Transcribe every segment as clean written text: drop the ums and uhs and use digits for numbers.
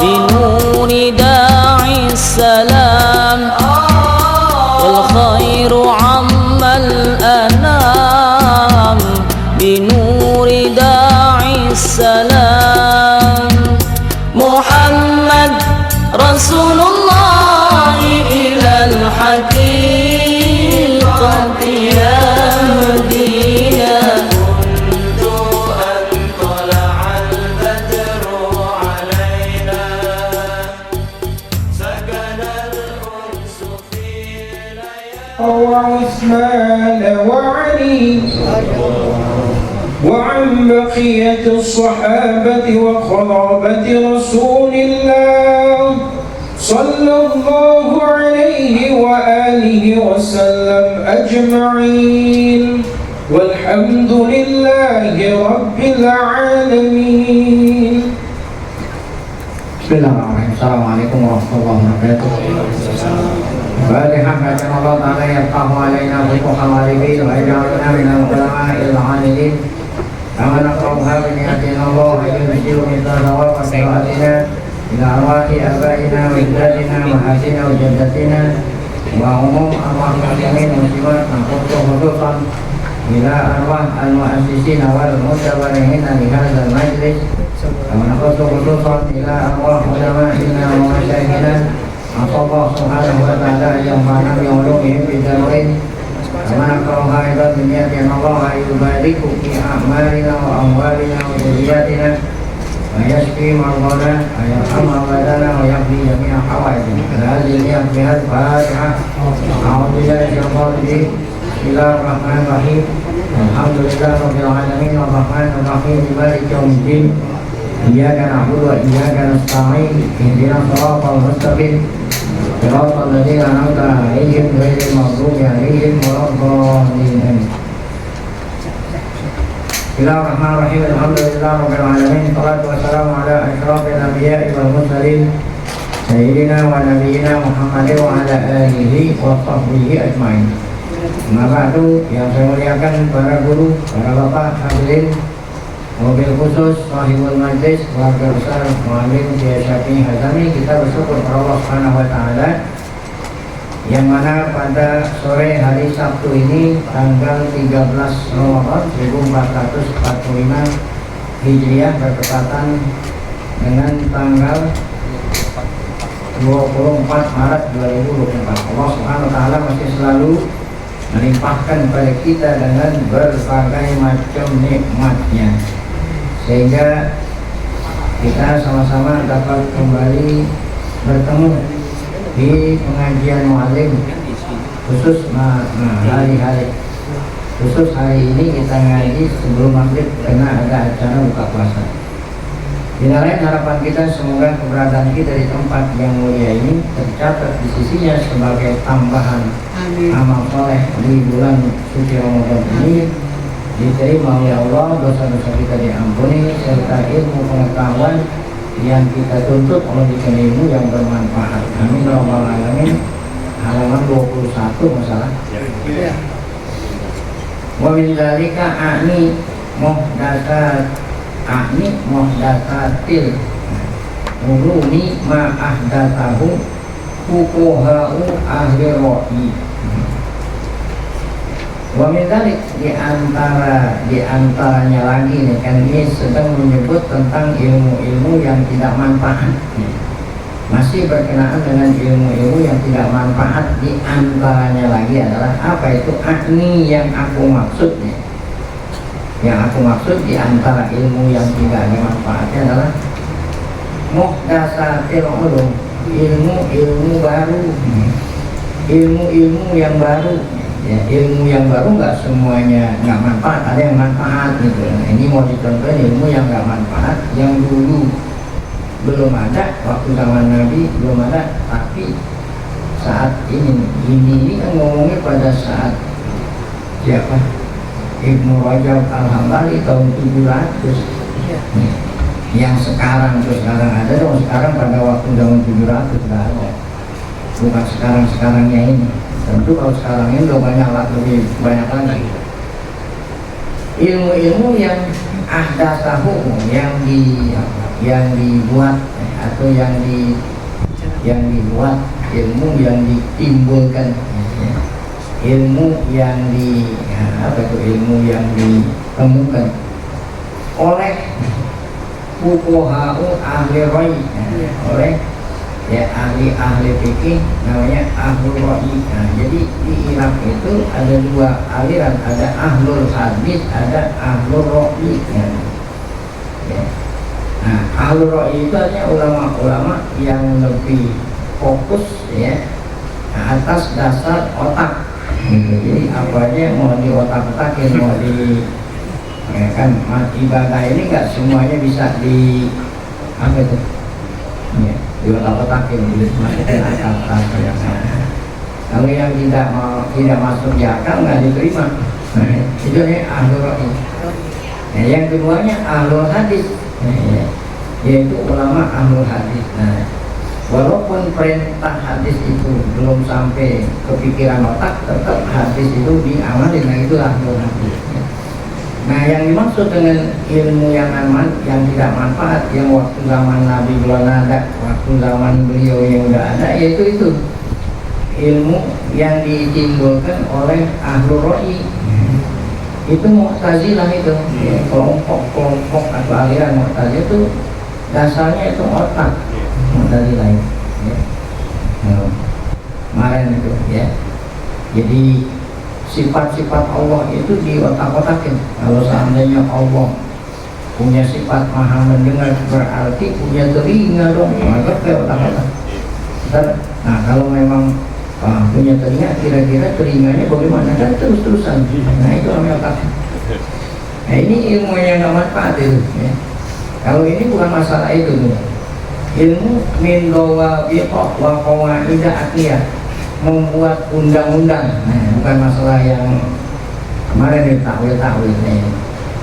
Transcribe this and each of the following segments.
بنور داعي السلام والخير عم الأنام بنور داعي السلام محمد رسول الله إلى الحقيقة يهدينا منذ أن طلع البدر علينا سكن الأنس في ليالي وعثمان وعلي وعن بقية الصحابة وقرابة رسول الله صلى الله عليه وآله وسلم أجمعين والحمد لله رب العالمين. Bismillahirrahmanirrahim. Assalamualaikum warahmatullahi wabarakatuh. Fatihah bacaan Allah Ta'ala yafqahu alaina fiqhal walidin wa yaj'alna minal ulama'il 'amilin. Kama naqra'uha bi ni'matin Allah wa yunzilu min thawab wa qira'atina ila arwahi abaina wa ijdatina wa hatina wa jaddatina wa umum arwah muslimin muslimat naqtu hudusan ila arwah al-mu'assisin wal mutawarrihin li hadzal majlis. Kama naqtu hudusan ila arwah ulama'ina wa masyayikhina. Allah subhanahu wa ta'ala yang mana bi'ulumihim bidaruin. Kama naqra'uha ila ni'matin Allah yubariku fi a'malina wa amwalina wa dhurriyyatina wa yashfi marḍana wa yarham amwadana wa yaqdi jami'a hawaijina. Hadhihi al-ni'mat Fatihah. A'udzu billahi minasyaitonir rajim. Bismillahirrahmanirrahim. Alhamdulillahi rabbil alamin arrahmanir rahim maliki yaumiddin. Iyyaka na'budu wa iyyaka nasta'in. Ihdinas siratal mustaqim. Shiratal ladzina an'amta 'alaihim ghairil maghdubi 'alaihim waladdallin. Bismillahirrahmanirrahim. Alhamdulillahi rabbil alamin. Shalatu wassalamu ala asyrafil anbiya'i wal mursalin sayyidina wa nabiyyina Muhammadin wa ala alihi wa sahbihi ajmain. Amma ba'du, yang saya muliakan para guru, para bapak hadirin, mobil khusus sahibul majlis, keluarga besar Muhammadin Kiai Syafi'i Hazami, kita bersyukur kepada Allah Subhanahu wa taala yang mana pada sore hari Sabtu ini tanggal 13 Ramadan 1445 Hijriah bertepatan dengan tanggal 24 Maret 2024. Allah Subhanahu wa taala masih selalu melimpahkan kepada kita dengan berbagai macam nikmatnya, sehingga kita sama-sama dapat kembali bertemu di pengajian mu'alim khusus hari-hari khusus hari ini kita ngaji sebelum maghrib karena ada acara buka puasa. Tidak lain harapan kita semoga keberadaan kita di tempat yang mulia ini tercatat di sisinya sebagai tambahan amal soleh di bulan suci Ramadan ini, diterima oleh Allah, dosa-dosa kita diampuni, serta ilmu pengetahuan yang kita tuntut memberikan ilmu yang bermanfaat. Amin ya rabbal alamin. Halaman 21 masalah. Wa min dzalika a'ni muhdatsatil ulumi ma ahdatsahu fuqaha'u ahli ra'i. Wa min dzalik diantaranya lagi nih, kan ini sedang menyebut tentang ilmu-ilmu yang tidak manfaat. Masih berkenaan dengan ilmu-ilmu yang tidak manfaat. Diantaranya lagi adalah apa itu? Akni yang aku maksud nih. Yang aku maksud diantara ilmu yang tidak ada manfaatnya adalah muhdatsatil ulum, ilmu-ilmu baru, ilmu-ilmu yang baru. Ya, ilmu yang baru nggak semuanya nggak manfaat, ada yang manfaat gitu. Nah, ini mau dicontohin ilmu yang nggak manfaat, yang dulu belum ada, waktu zaman Nabi belum ada, tapi saat ini kan ngomongnya pada saat siapa? Ibnu Rajab Al-Hambali tahun 700. Yang sekarang ada dong, sekarang pada waktu zaman 700 nggak ada, bukan sekarangnya ini. Tentu kalau sekarang ini udah lebih banyak lagi ilmu-ilmu yang ahdatsahu yang dibuat atau yang dibuat, ilmu yang ditimbulkan, ilmu yang ilmu yang ditemukan oleh fuqaha'u ahli ra'i, oleh ahli fikih namanya ahlul ra'i. Jadi di Irak itu ada dua aliran, ada ahlul hadis, ada ahlul ra'i. Nah, ahlul ra'i itu artinya ulama-ulama yang lebih fokus atas dasar otak. Jadi apa aja mau di otak-otakin, mau di kan ibadah ini nggak semuanya bisa di di otak-otakin, dimasukin akal. Kalau yang tidak masuk di akal nggak diterima. Itu ahlul ra'i. Yang keduanya ahlul hadis, yaitu ulama ahlul hadis. Walaupun perintah hadis itu belum sampai ke pikiran otak, tetap hadis itu diamalin. Itu ahlul hadis. Yang dimaksud dengan ilmu yang aman, yang tidak manfaat, yang waktu zaman Nabi belum ada, waktu zaman beliau yang udah ada, yaitu itu ilmu yang ditimbulkan oleh ahlul ra'i. Itu Mu'tazilah itu, kelompok atau aliran Mu'tazilah itu dasarnya itu otak. Mu'tazilah kemarin itu jadi sifat-sifat Allah itu di otak-otakin. Kalau seandainya Allah punya sifat maha mendengar, berarti punya telinga dong, maka ke otak-otak. Nah kalau memang punya telinga, kira-kira telinganya bagaimana, kan terus-terusan. Nah itu namanya otak. Nah ini ilmu yang gak manfaat itu Kalau ini bukan masalah itu tuh. Ilmu min dawabiq wa qawaidah aqliyah, membuat undang-undang. Bukan masalah yang kemarin di takwil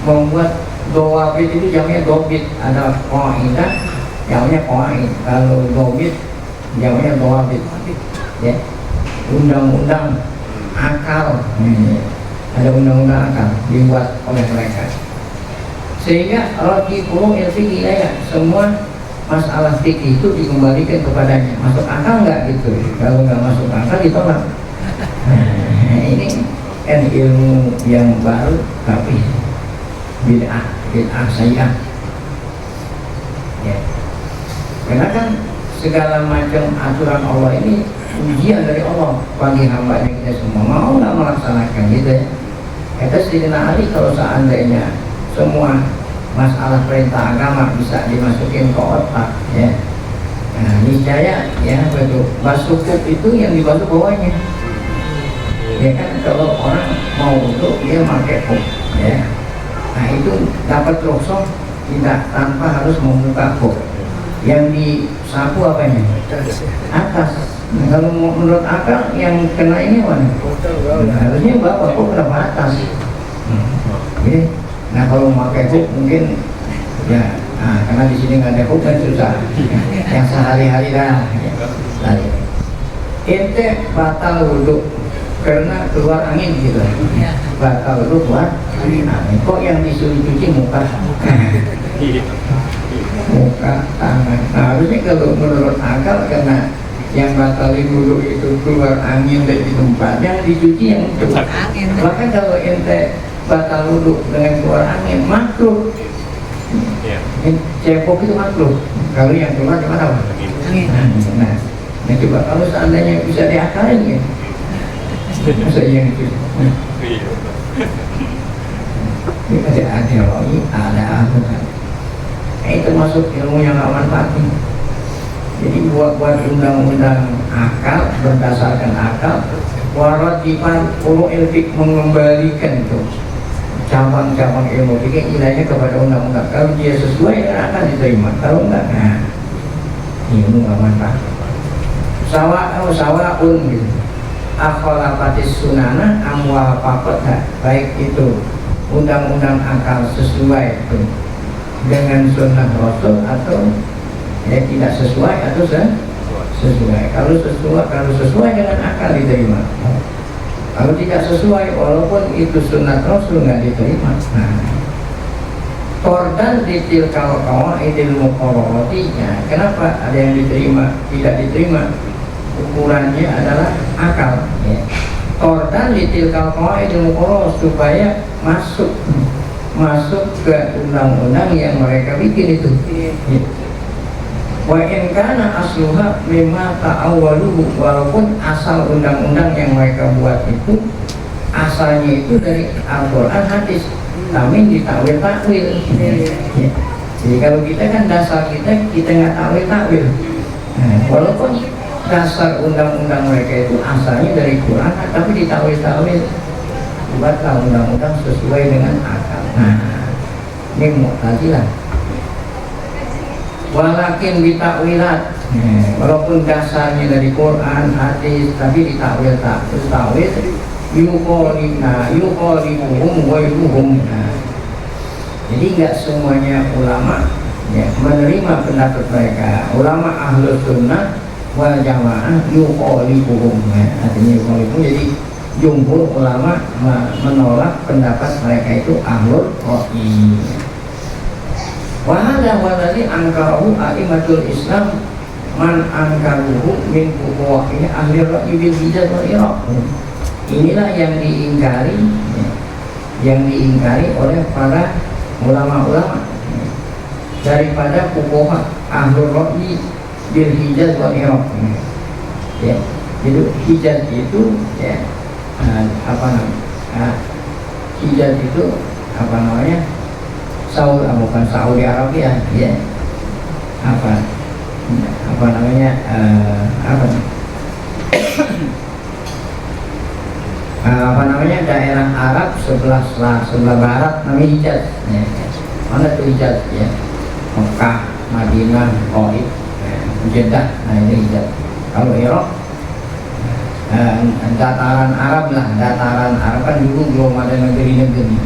membuat dawabit itu jamnya dobit, ada qaidah jamnya qaid. Kalau dobit jamnya dawabit, undang-undang akal. Ada undang-undang akal dibuat oleh mereka, sehingga rajiful ilfi semua masalah fikih itu dikembalikan kepadanya. Masuk akal nggak gitu? Kalau nggak masuk akal ditolak. Ini kan ilmu yang baru tapi bid'ah sayyi'ah. Karena kan segala macam aturan Allah ini ujian dari Allah bagi hambanya kita semua, mau nggak melaksanakan gitu Kata Sayyidina Ali, kalau seandainya semua masalah perintah agama bisa dimasukin ke otak nah niscaya betul basuh kup itu yang dibasuh bawahnya kan. Kalau orang mau untuk dia pakai kup nah itu dapat rosok tidak tanpa harus membuka kup. Yang disapu apanya? Atas. Nah, kalau menurut akal yang kena ini mana? Harusnya bawah, kok kenapa atas? Nah kalau memakai hook mungkin karena di sini nggak ada hook kan susah. Yang sehari-hari ente batal wudhu karena keluar angin gitu. Batal wudhu keluar angin. Kok yang disuruh cuci muka? Muka, tangan. Nah harusnya kalau menurut akal karena yang batalin wudhu itu keluar angin dari tempatnya, dicuci yang itu. Bahkan kalau ente batal wudhu dengan keluar angin makruh. Cepok itu makruh. Kalau yang keluar gimana? Nah, coba kalau seandainya bisa diakalin masa yang itu. Ada aturan. Itu masuk ilmu yang gak manfaat. Jadi buat undang-undang akal berdasarkan akal. Wajiban ulul ilfik mengembalikan tuh cabang-cabang ilmu fikih ilahnya kepada undang-undang. Kalau dia sesuai akan diterima, kalau enggak ilmu nggak manfaat. Sawaun gitu. Akhalafatis sunana amwa pakot, baik itu undang-undang akal sesuai tuh dengan sunnah Rasul atau tidak sesuai atau sesuai. Kalau sesuai dengan akal diterima. Kalau tidak sesuai, walaupun itu sunnah Rasul nggak diterima. Nah, Kordan ditilkal qawaidil muqarraratinya. Kenapa ada yang diterima, tidak diterima? Ukurannya adalah akal, ya. Kordan ditilkal qawaidil muqarrar, supaya masuk ke undang-undang yang mereka bikin itu, ya. Wa in kana asluha mimma ta'awwaluhu, walaupun asal undang-undang yang mereka buat itu asalnya itu dari Al-Quran, hadis, tapi ditakwil-takwil, ya. Jadi kalau kita kan dasar kita nggak takwil-takwil. Nah, walaupun dasar undang-undang mereka itu asalnya dari Quran, tapi ditakwil-takwil, buatlah undang-undang sesuai dengan akal. Nah, ini Mu'tazilah. Walakin bitakwilat, walaupun dasarnya dari Quran, hadis, tapi ditakwil-takwil, yuqalibuhum wa yuhum. Jadi nggak semuanya ulama, ya, menerima pendapat mereka. Ulama ahlus sunnah wal jamaah yuqalibuhum, ya. Artinya yuqalibuhum, jadi jumhur ulama menolak pendapat mereka itu ahlul ra'i. Wa hadza waladhi angkarahu a'immatul Islam man angkaruhu min fuqaha'i ahli ra'i bil hijaz wal iraq. Inilah yang diingkari oleh para ulama-ulama daripada fuqaha ahlul ra'i bil hijaz wal iraq, ya. Jadi hijaz itu, ya, hijaz itu apa namanya? Bukan Saudi Arabia, ya. Apa namanya? Apa namanya, daerah Arab sebelah barat namanya Hijaz, ya. Mana tuh Hijaz, ya? Mekah, Madinah, Taif, Jeddah, nah ini Hijaz. Kalau Irak, dataran Arab lah, dataran Arab kan dulu belum ada negeri-negeri,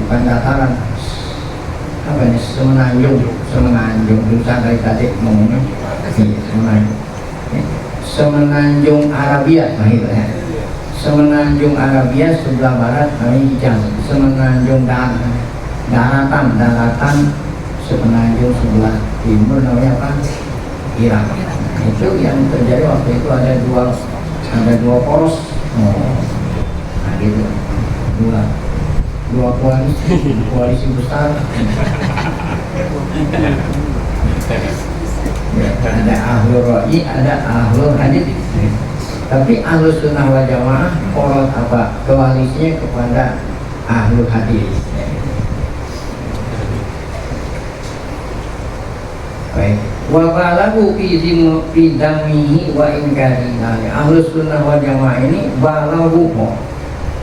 bukan dataran, apa ini, semenanjung dulu dari tadi ngomongnya, semenanjung Arabia, nah itu, ya. Semenanjung Arabia sebelah barat namanya Hijaz, semenanjung daratan semenanjung sebelah timur namanya apa? Irak. Nah, itu yang terjadi waktu itu ada dua poros, nah gitu, dua koalisi besar, ya, ada ahlul ra'i, ada ahlul hadis. Tapi ahlus sunnah wal jamaah poros apa, koalisinya kepada ahlul hadis. Baik, wa balagu fi damihi wa inkari. Ahlus sunnah wal jamaah ini balagu,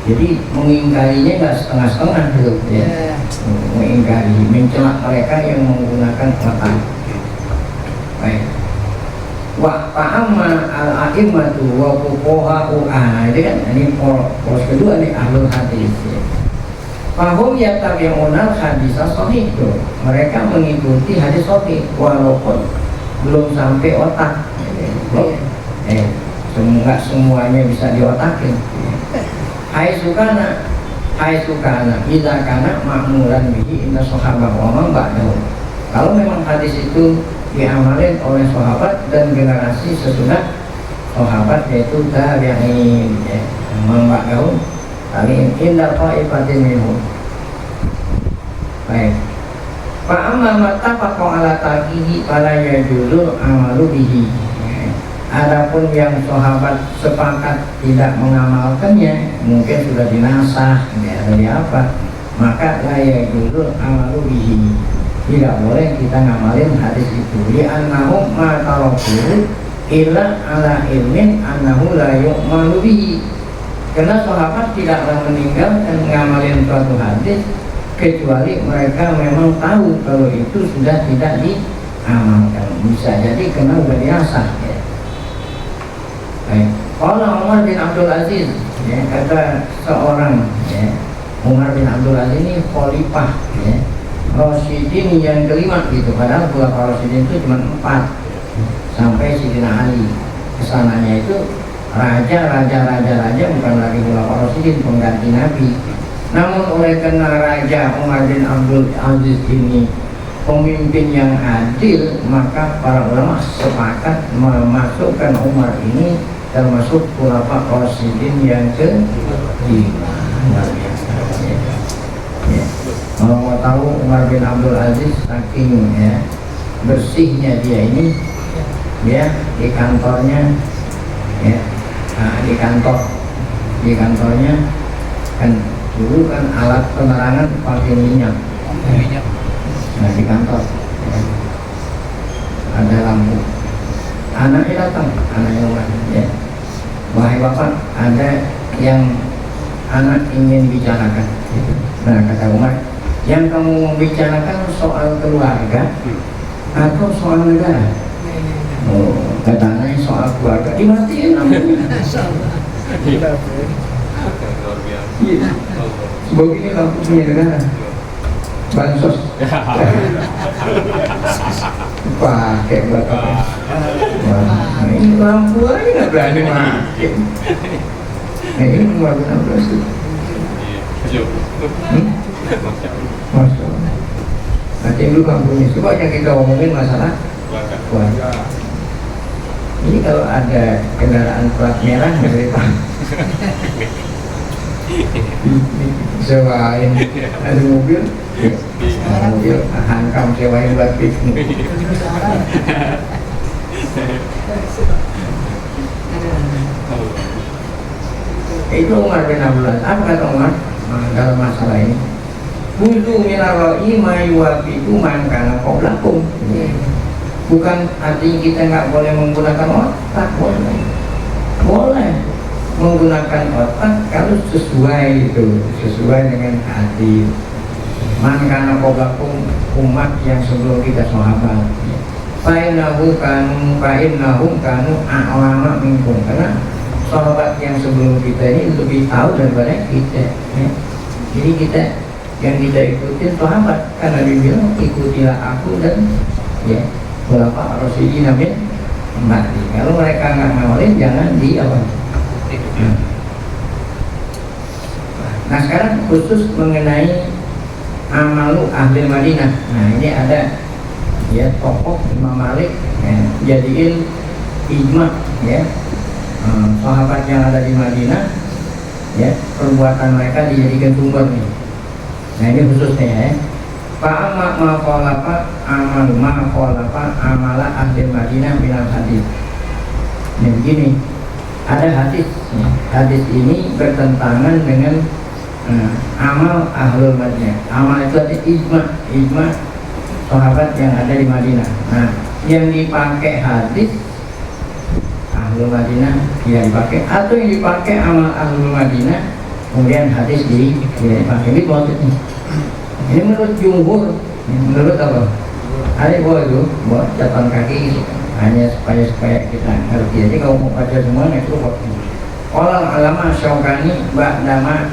jadi mengingkarinya nggak setengah-setengah gitu, ya. Mengingkari, mencela mereka yang menggunakan otak. Baik. Wa ta'amma al-a'immatu wa fuqaha'u, ini poros kedua nih, ahlul hadis, ya. Fahum yattabi'unal hadisah sahih, mereka mengikuti hadis sahih walaupun belum sampai otak, nggak semuanya bisa diotakin. Hai sukana idza kana ma'mulan bihi inna sahabah wa man ba'dahu. Kalau memang hadis itu diamalin oleh sahabat dan generasi sesudah sahabat, yaitu tabi'in, ya, man ba'dahu, kali inda qa'ifatin minhum. Baik. Fa amma mattafaqu ala taqihi fala yajuzu amalu bihi. Adapun yang sahabat sepakat tidak mengamalkannya, mungkin sudah dinasah, ya, dari apa, maka la yajuzu amalu bihi. Tidak boleh kita ngamalin hadis itu. Li annahum ma tarafu illa ala ilmin annahu la yu'malu bihi. Karena sahabat tidaklah meninggalkan ngamalin suatu hadis kecuali mereka memang tahu kalau itu sudah tidak diamalkan. Bisa jadi karena sudah dirasah, ya. Baik. Kalau Umar bin Abdul Aziz, ya, kata seorang, ya, Umar bin Abdul Aziz ini khalifah, ya, Rasyidin yang kelima gitu. Padahal khulafah Rasyidin itu cuma 4 sampai Sayyidina Ali. Kesananya itu raja, bukan lagi khulafah Rasyidin, pengganti Nabi. Namun oleh karena Raja Umar bin Abdul Aziz ini pemimpin yang adil, maka para ulama sepakat memasukkan Umar ini termasuk khulafa Rasyidin yang kelima. Kalau mau tahu Umar bin Abdul Aziz saking bersihnya dia ini, dia di kantornya di kantornya kan dulu kan alat penerangan pakai minyak. Nah di kantor ada lampu. Anaknya datang, anaknya Umar, wahai bapak, ada yang anak ingin bicarakan. Nah kata Umar, yang kamu mau bicarakan soal keluarga atau soal negara? Oh, katanya soal keluarga, dimatiin lampunya. Begini lampu punya negara, bansos. Pakai bapak. Wah, ini lampu aja nggak berani pakai. Nah ini Umar bin Abdul Aziz. Masuk. Nanti dulu lampunya. Coba yang kita omongin masalah keluarga. Ini kalau ada kendaraan plat merah dari Pak sewain, ada mobil hankam sewain buat piknik. Itu Umar bin Abdul Aziz. Apa kata Umar dalam masalah ini? Budu minaroi mayuwafiku mangkana qablakum. Bukan artinya kita nggak boleh menggunakan otak, boleh menggunakan otak kalau sesuai dengan hati. Mangkana qablakum, umat yang sebelum kita sahabat. Fa'innahum kanu a'lama minkum, karena sahabat yang sebelum kita ini lebih tahu daripada kita. Jadi kita yang kita ikutin sahabat, karena Nabi bilang ikutilah aku dan khulafa Rasyidin min ba'di. Kalau mereka nggak ngawalin, jangan Nah sekarang khusus mengenai amalu ahli Madinah. Nah ini ada tokoh Imam Malik jadiin ijma sahabat yang ada di Madinah, perbuatan mereka dijadikan sumber nih. Nah ini khususnya Fa'amma ma'qalafa amala ahli Madinah minal hadis. Ini begini, ada hadis. Hadis ini bertentangan dengan amal ahlul Madinah. Amal itu ada ijma sahabat yang ada di Madinah. Nah, yang dipakai hadis ahlul Madinah dipakai, atau yang dipakai amal ahlul Madinah kemudian hadis dipakai. Ini maksudnya. Ini menurut jumhur, menurut apa? Ada buat catatan kaki hanya supaya kita ngerti. Jadi kalau mau baca semuanya itu orang alama Syaukani ba'dama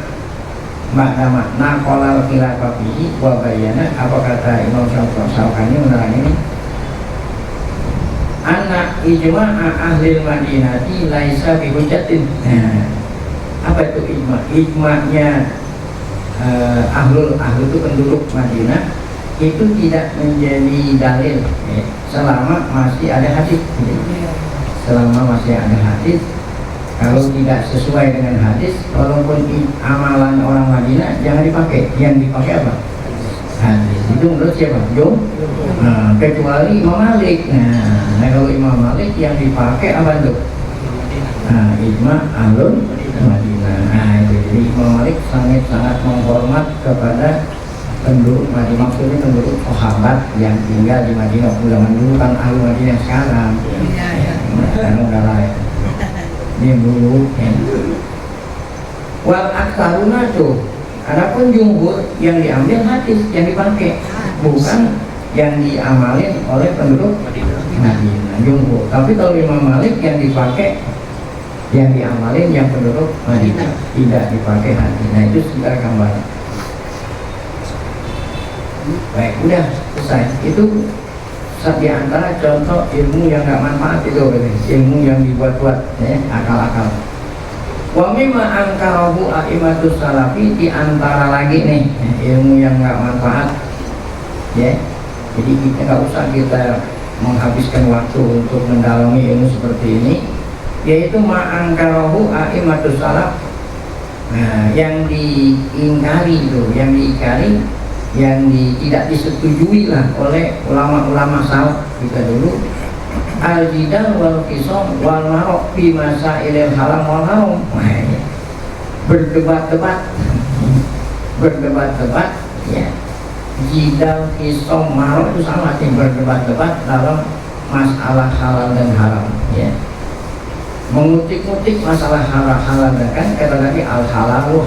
naqala khilafafihi wa bayyana. Apa kata Imam Syaukani menerang ini? Anak ijma'a ahli Madinati laisa bi hujjatin. Apa itu ijma'? Ijma'nya ahlu itu penduduk Madinah itu tidak menjadi dalil selama masih ada hadis. Selama masih ada hadis, kalau tidak sesuai dengan hadis, walaupun amalan orang Madinah jangan dipakai. Yang dipakai apa? Hadis. Itu menurut siapa? Kecuali Imam Malik. Nah kalau Imam Malik yang dipakai apa itu? Ijma ahlul Madinah. Jadi Imam Malik sangat menghormat kepada penduduk Madinah, maksudnya penduduk sahabat yang tinggal di Madinah. Zaman dulu kan ahlul Madinah sekarang. Sekarang udah lain. Ini dulu. Wal aksaruna tuh. Adapun jumhur yang diambil hadis yang dipakai, bukan yang diamalin oleh penduduk Madinah. Jumhur. Tapi kalau Imam Malik yang dipakai, yang diamalin yang penduduk Madinah, tidak dipakai hadis. Nah itu sekitar gambar. Baik, udah selesai. Itu di antara contoh ilmu yang nggak manfaat itu, ilmu yang dibuat-buat, akal-akal. Wa mimma angkarahu a'immatus salafi, di antara lagi nih ilmu yang nggak manfaat, ya. Jadi kita nggak usah kita menghabiskan waktu untuk mendalami ilmu seperti ini, yaitu ma'angkarahu a'immatus salaf. Nah, yang diingkari itu, yang diingkari, yang tidak disetujui lah oleh ulama-ulama salaf kita dulu, al-jidal wal qisam wal marok fi masailil halal wal haram. Berdebat-debat ya. Jidal, qisam, marok itu sama sih, berdebat-debat dalam masalah halal dan haram ya. Mengutik-ngutik masalah halal kan kata tadi al halalu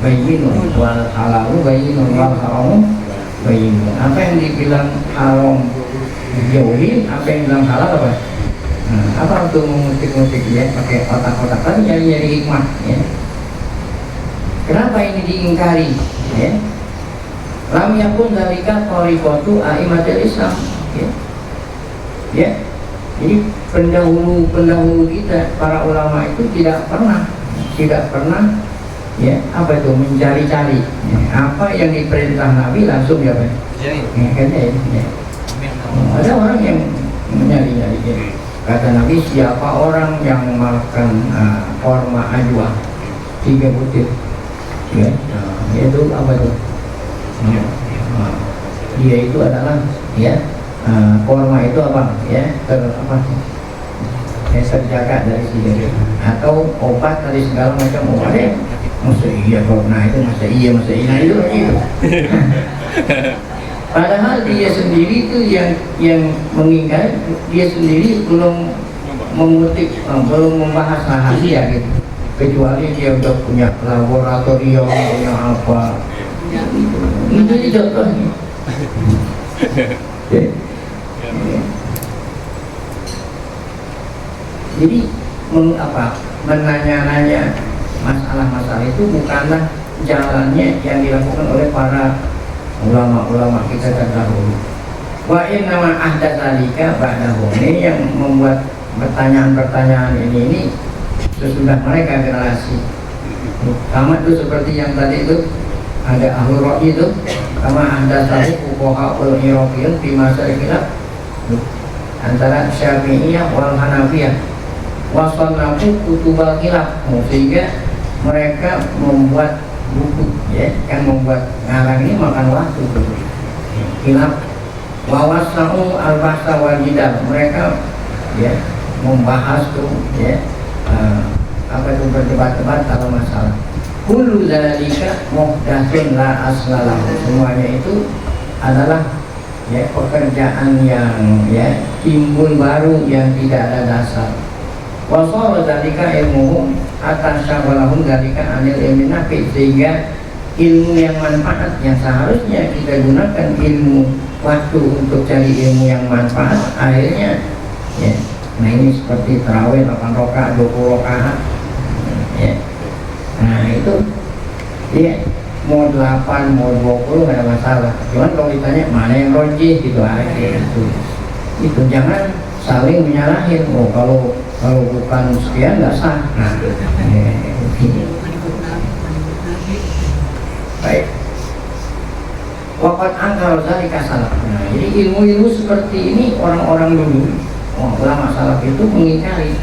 bayyinun wal halalu bayyinun wal haramu bayyinun. Apa yang dibilang haram dijauhin, apa yang bilang halal apa? Apa untuk mengutik-ngutik ya pakai otak-otak tadi nyari hikmah ya. Kenapa ini diingkari ya? Lam yakun dzalika thariqatu a'immatil Islam ya. Ya. Jadi pendahulu kita para ulama itu tidak pernah ya apa itu mencari-cari ya, apa yang diperintah Nabi langsung ya Pak ya, ya. Ada orang yang mencari-cari ya. Kata Nabi, siapa orang yang makan korma ajwa 3 butir ya, itu apa itu dia itu adalah ya korma itu apa ya terjaga dari sini, atau obat dari segala macam obat ya. Masa iya korma itu masa iya itu gitu. Padahal dia sendiri itu yang mengingat, dia sendiri belum mengutip, belum membahas rahasia gitu, kecuali dia udah punya laboratorium, punya apa itu contohnya. Jadi menanya-nanya masalah-masalah itu bukanlah jalannya yang dilakukan oleh para ulama-ulama kita terdahulu. Wa inna ma ahdatsalika ba'dahu, ini yang membuat pertanyaan-pertanyaan ini sesudah mereka generasi. Sama itu seperti yang tadi itu ada ahlul ra'yi itu, sama ahdatsalu fuqaha ul iraqiyun fi masail khilaf antara Syafi'iyah wal Hanafiyah wasannafu kutubal khilaf, sehingga mereka membuat buku ya, yang membuat ngarang ini makan waktu khilaf wawasau al-bahsa wal jidal, mereka ya membahas tuh ya apa itu berdebat-debat dalam masalah. Kullu dzalika muhdatsun la aslalahu, semuanya itu adalah ya pekerjaan yang ya timbul baru yang tidak ada dasar. Wa sara dzalika ilmuhum atas syaghalahum dzalika anil ilmi nafi, sehingga ilmu yang manfaat yang seharusnya kita gunakan ilmu waktu untuk cari ilmu yang manfaat, akhirnya ya nah ini seperti tarawih 8 rakaat 20 rakaat ya. Nah itu ya mau 8 mau 20 nggak ada masalah, cuman kalau ditanya mana yang rojih gitu aja itu jangan saling menyalahin. Oh kalau bukan sekian nggak sah. Nah, baik. Wafat angkal dari kasalaf. Nah, jadi ilmu-ilmu seperti ini orang-orang dulu, ulama salaf itu mengingkari.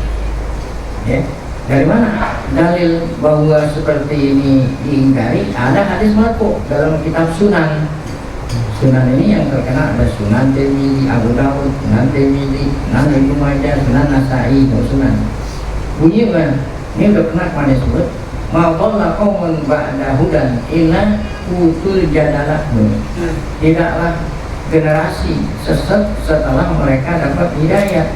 Ya, dari mana dalil bahwa seperti ini diingkari? Ada hadis marfu dalam kitab Sunan. Sunan ini yang terkenal ada Sunan Tirmidzi, Abu Dawud, Sunan Tirmidzi, Sunan Ibnu Majah, Sunan Nasa'i, Sunan. Bunyi kan? Ini udah pernah pada sebut. Ma'dalla qaumun ba'da hudan illa utul jadalah. Tidaklah generasi sesat setelah mereka dapat hidayah.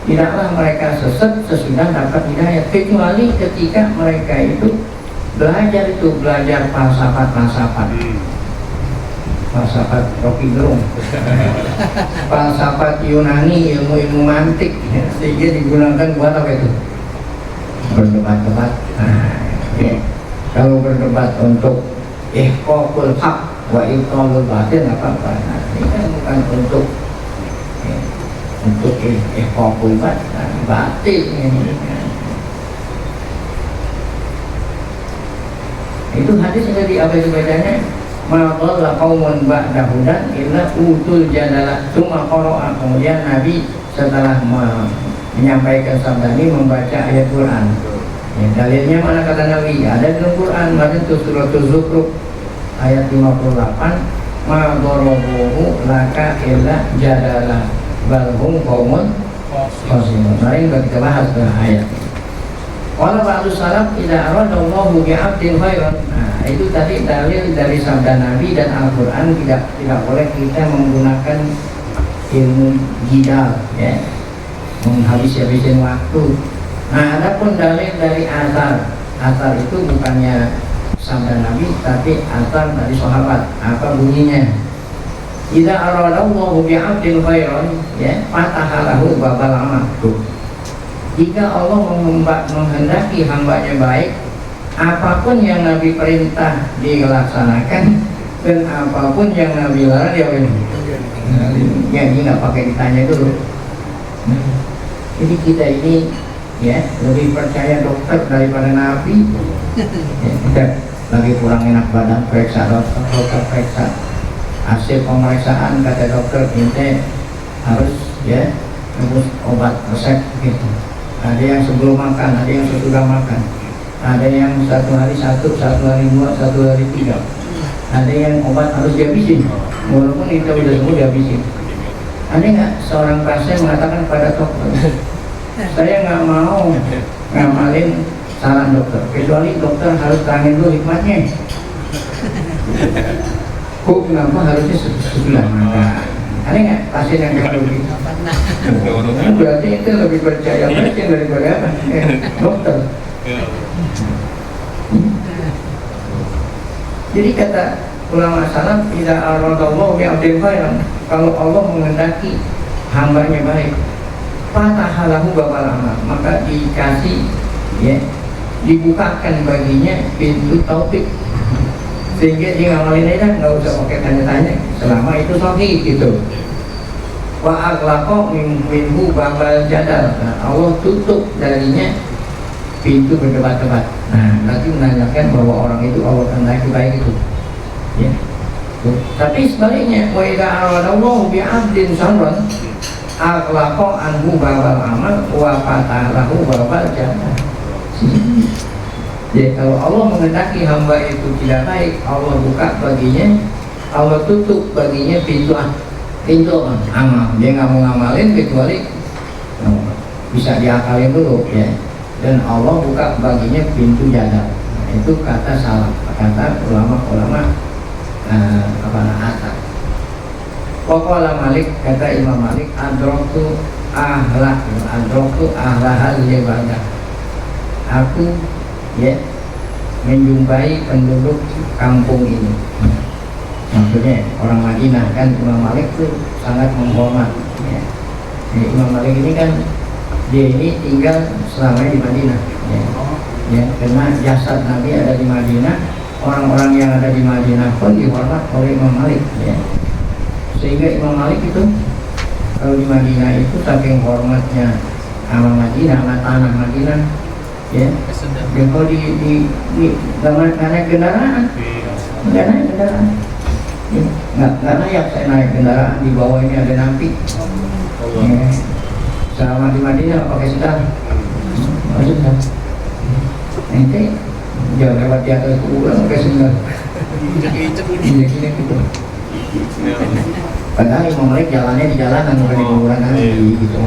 Tidaklah mereka sesat sesudah dapat hidayah, kecuali ketika mereka itu belajar falsafat Rocky Gerung, falsafat Yunani, ilmu-ilmu mantik, sehingga digunakan buat apa itu? Berdebat-debat. Nah, ya. Kalau berdebat untuk ihqaqul haq wa ibtalul batil nggak apa-apa. Nah, ini kan bukan untuk ihqaqul batil ini. Itu hadis tadi apa itu bacanya? Ma dhalla qaumun ba'da hudan illa utul jadalah. Cuma qara'a, kemudian Nabi setelah menyampaikan sabda ini membaca ayat Quran. Ya, dalilnya mana kata Nabi? Ada dalam Quran, mana itu surah Az-Zukhruf ayat 58, ma darabuhu laka illa jadalah bal hum qaumun khasimun. Mari kita bahas ayat. Wala ba'du salaf idza aradallahu bi'abdin khairan. Nah, itu tadi dalil dari sabda Nabi dan Al-Qur'an, tidak boleh kita menggunakan ilmu jidal ya, menghabis-habisin waktu. Nah, adapun dalil dari asar. Asar itu bukannya sabda Nabi tapi asar dari sahabat. Apa bunyinya? Idza aradallahu bi'abdin khairan ya, fatahalahu babal amal. Jika Allah menghendaki hambanya baik, apapun yang Nabi perintah dilaksanakan, dan apapun yang Nabi larang dia ini nggak pakai ditanya dulu. Jadi kita ini ya lebih percaya dokter daripada Nabi. Ya, kita lagi kurang enak badan, periksa dokter periksa. Hasil pemeriksaan kata dokter ini harus ya harus obat resep gitu. Ada yang sebelum makan, ada yang sesudah makan, ada yang 1 hari 1, 1 hari 2, 1 hari 3. Ada yang obat harus dihabisin, walaupun itu udah semua dihabisin. Ada nggak seorang pasien mengatakan pada dokter, saya nggak mau ngamalin saran dokter, kecuali dokter harus terangin dulu hikmatnya. Kok kenapa harusnya sesudah makan? Ada nggak pasien yang kayak begitu? Berarti itu lebih percaya pasien daripada apa? Dokter. Jadi kata ulama salaf, tidak aradallahu bi'abdin khairan, kalau Allah menghendaki hambanya baik, fatahalahu babal amal, maka dikasih ya, dibukakan baginya pintu taufik, sehingga dia ngamalin aja, nggak usah pakai tanya-tanya, selama itu sahih gitu. Wa aghlaqa minhu babal jadal. Nah, Allah tutup darinya pintu berdebat-debat. Nah, nanti menanyakan bahwa orang itu Allah kehendaki baik itu. Ya. Tuh. Tapi sebaliknya, wa idza aradallahu bi'abdin syarran aghlaqa anhu babal amal wa fatalahu babal jadal. Ya, kalau Allah menghendaki hamba itu tidak baik, Allah buka baginya, Allah tutup baginya pintu amal. Dia nggak mau ngamalin kecuali bisa diakalin dulu ya. Dan Allah buka baginya pintu jadal. Nah, itu kata salah, kata ulama-ulama asar. Waqala Malik, kata Imam Malik, adroktu ahlahal ibadah. Aku ya menjumpai penduduk kampung ini. Maksudnya orang Madinah, kan Imam Malik itu sangat menghormat ya. Jadi Imam Malik ini kan dia ini tinggal selama di Madinah ya. Ya, karena jasad Nabi ada di Madinah, orang-orang yang ada di Madinah pun dihormat oleh Imam Malik ya. Sehingga Imam Malik itu kalau di Madinah itu saking hormatnya sama Madinah, sama tanah Madinah ya. Dan kalau di naik kendaraan, nggak naik kendaraan. Nggak layak saya naik kendaraan, di bawah ini ada napi ya. Selama di Madinah pakai sedang maksudnya nanti jangan lewat di atas kuburan pakai sedang gini gitu. Padahal Imam Malik jalannya di jalanan bukan di kuburan Nabi gitu.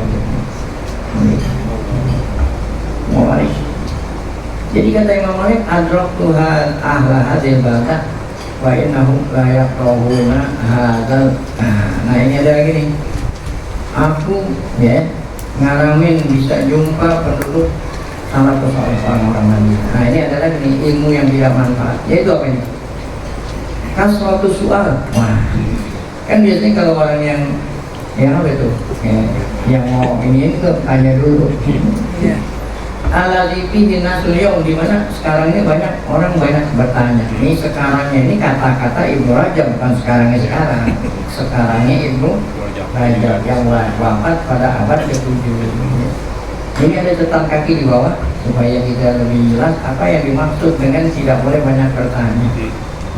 Imam Malik. Jadi kata Imam Malik, adrok Tuhan ahla hadil batak wa innahum la yaqrahuna hadzal. Nah, ini ada lagi nih. Aku ya ngalamin bisa jumpa penduduk salah persoalan orang Madinah. Nah, ini ada lagi nih ilmu yang tidak manfaat. Yaitu apa ini? Suatu soal. Wah, kan biasanya kalau orang yang apa itu? Ya, yang mau ini tuh tanya dulu. Alalipi nasuliyong, di mana sekarang ini banyak orang banyak bertanya. Ini sekarangnya ini kata-kata Ibnu Rajab, bukan sekarangnya sekarang. Sekarangnya Ibnu Rajab yang wafat pada abad ke-7. Ini ada catatan kaki di bawah supaya kita lebih jelas apa yang dimaksud dengan tidak boleh banyak bertanya.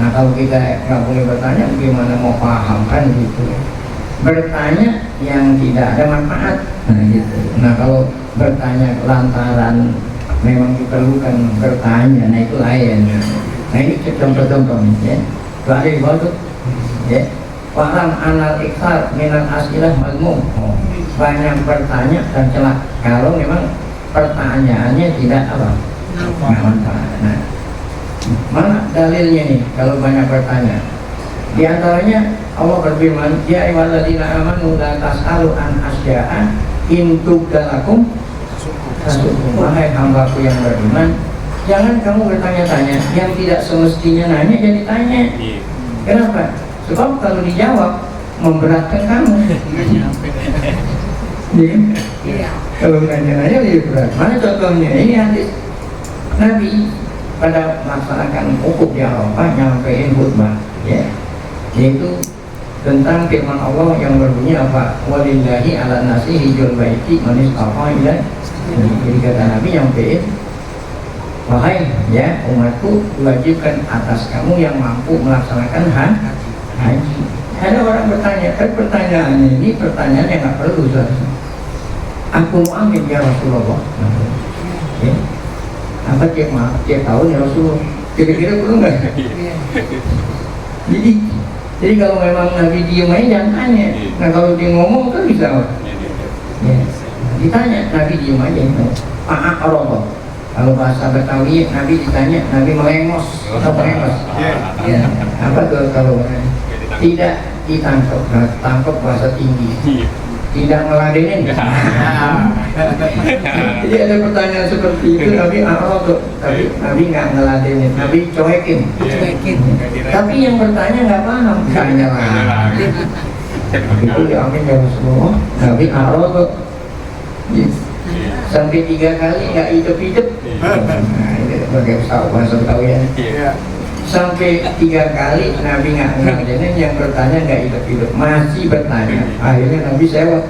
Nah kalau kita nggak boleh bertanya, gimana mau paham kan gitu? Bertanya yang tidak ada manfaat, nah gitu. Nah kalau bertanya lantaran memang diperlukan bertanya, nah itu lain. Nah ini contoh-contoh ya. Itu ada di bawah tuh, ya. Paham anal ikhtar minal asilah mazmum. Banyak bertanya dan celak kalau memang pertanyaannya tidak apa, nggak manfaat. Nah, mana dalilnya nih kalau banyak bertanya? Di antaranya Allah berfirman, ya ayyuhalladzina amanu la tas'alu an asya'a in tubdalakum tasukum. Wahai hambaku yang beriman, jangan kamu bertanya-tanya yang tidak semestinya nanya jadi tanya. Kenapa? Sebab kalau dijawab memberatkan kamu. Kalau nanya-nanya lebih berat. Mana contohnya? Ini hadis Nabi pada melaksanakan wukuf di Arafah nyampein khutbah, ya, yaitu tentang firman Allah yang berbunyi apa? Walillahi ala nasi hijul baiti man istata'a ilaihi. Jadi kata Nabi nyampein, wahai ya umatku, wajibkan atas kamu yang mampu melaksanakan haji. Ada orang bertanya, kan pertanyaannya ini pertanyaan yang nggak perlu seharusnya. Aku mau amin ya Rasulullah. Ya. Apa tiap tahun ya Rasulullah? Kira-kira perlu nggak? Jadi kalau memang Nabi diem aja jangan tanya. Nah kalau dia ngomong kan bisa. Ya. Ditanya, Nabi diem aja. Pak Arafah. Kalau bahasa Betawi Nabi ditanya, Nabi melengos atau melengos. Ya. Apa tuh kalau tidak ditangkap, tangkap bahasa tinggi. Tidak ngeladenin. Jadi ada pertanyaan seperti itu, Nabi tapi Nabi nggak ngeladenin, Nabi cuekin. Tapi yang bertanya nggak paham, tanya lagi. Itu diamin ya Rasulullah. Nabi sampai 3 kali nggak hidup. Nah, ini sebagai bahasa Betawi ya. Sampai 3 kali Nabi nggak ngeladenin, yang bertanya nggak hidup, masih bertanya. Akhirnya Nabi sewa.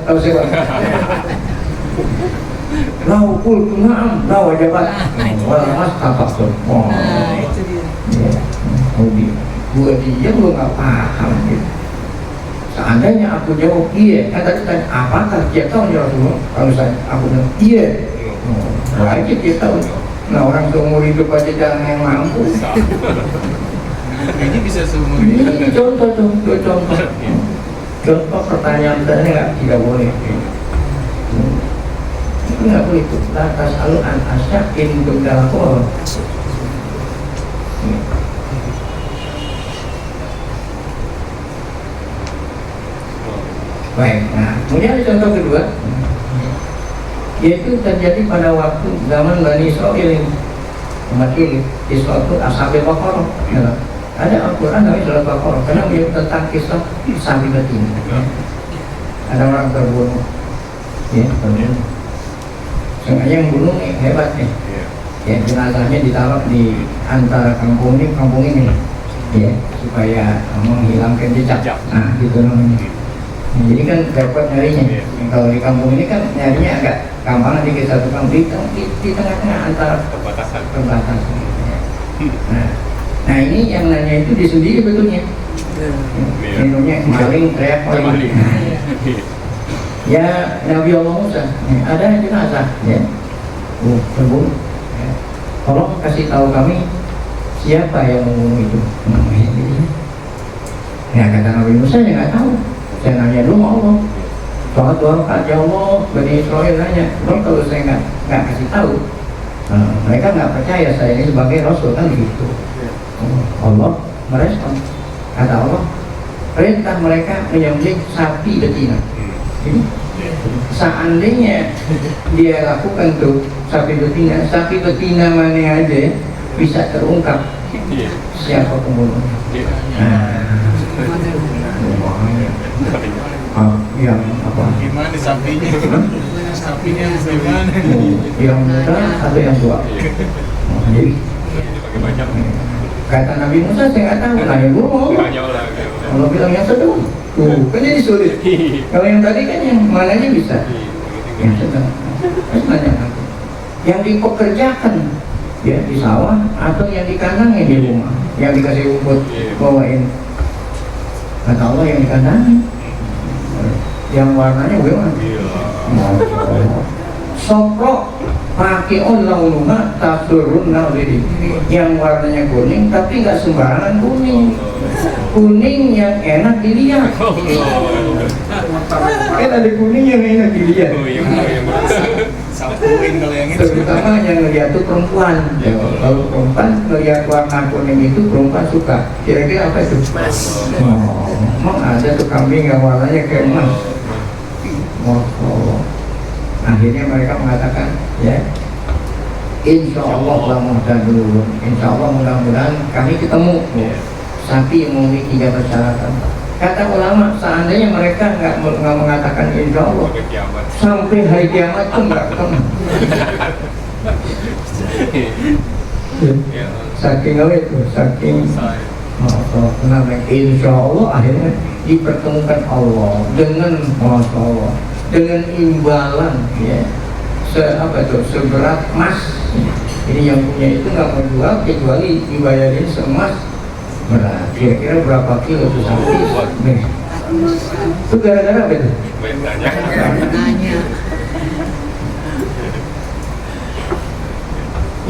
Laukul tunam, lau jabat, walau mas tapakur. Oh, gue dia lu nggak paham gitu. Seandainya aku jawab iya, kan tadi tanya apakah dia tahu ya Rasulullah? Kalau saya aku bilang iya, wajib dia tahu. Nah orang seumur hidup aja jangan yang mampu. Ini bisa seumur Ini hidup. contoh pertanyaan tanya tidak boleh. Itu nggak boleh itu. Lantas alu an asyakin untuk dalam apa? Baik. Nah, kemudian ada contoh kedua, yaitu terjadi pada waktu zaman Bani Israil, umat ini di suatu ashabil Baqarah. Ada Al-Quran dari surat Baqarah karena menyebut tentang kisah sapi betina. Ada orang terbunuh, ya, terbunuh. Sengaja yang bunuh hebat nih. Ya, jenazahnya ditaruh di antara kampung ini, ya, supaya menghilangkan jejak. Nah, gitu namanya. Nah, jadi kan dapat nyarinya. Kalau di kampung ini kan nyarinya agak gampang, nanti ke satu kampung di tengah-tengah antara perbatasan. Nah ini yang nanya itu dia sendiri betulnya. Minumnya maling teriak maling. Ya Nabi Allah Musa, ada jenazah, ya, terbunuh. Tolong kasih tahu kami siapa yang membunuh itu. Ya kata Nabi Musa, ya nggak tahu. Saya nanya dulu Allah. Sholat 2 rakaat, ya Allah. Bani Israil nanya, kalau saya nggak kasih tahu, mereka nggak percaya saya ini sebagai Rasul, kan begitu. Allah merespon, kata Allah, perintah mereka menyembelih sapi betina. Jadi seandainya dia lakukan tuh sapi betina mana aja bisa terungkap siapa pembunuhnya. Yang apa? Gimana sapinya? Sapinya gimana? Yang muda atau yang tua? Jadi kata Nabi Musa, saya nggak tahu. Nanya dulu. Kalau bilang yang kedua, kan jadi sulit. Kalau yang tadi kan yang mananya bisa. yang sedang. Banyak aku. Yang dipekerjakan ya di sawah atau yang dikandangin di rumah, yang dikasih rumput bawain. Kata Allah yang dikandangin, yang warnanya bagaimana? Soprok pakai laununga tasurun naudiri, yang warnanya kuning tapi nggak sembarangan kuning, kuning yang enak dilihat. Kan ada kuning yang enak dilihat. Sapuin kalau yang itu. Terutama yang ngeliat itu perempuan. Ya, kalau perempuan ngeliat warna kuning itu perempuan suka. Kira-kira apa itu? Oh, emang ada tuh kambing yang warnanya kayak emas. Oh. Akhirnya mereka mengatakan, ya, insya Allah mudah-mudahan kami ketemu sapi yang memenuhi 3 persyaratan. Kata ulama, seandainya mereka nggak mengatakan insya Allah, sampai hari kiamat pun nggak ketemu. Saking apa itu? Saking insya Allah akhirnya dipertemukan Allah dengan Masya Allah, dengan imbalan ya seberat emas. Ini yang punya itu nggak mau jual kecuali dibayarin semas berat. Kira-kira berapa kilo itu sapi? Itu gara-gara apa itu?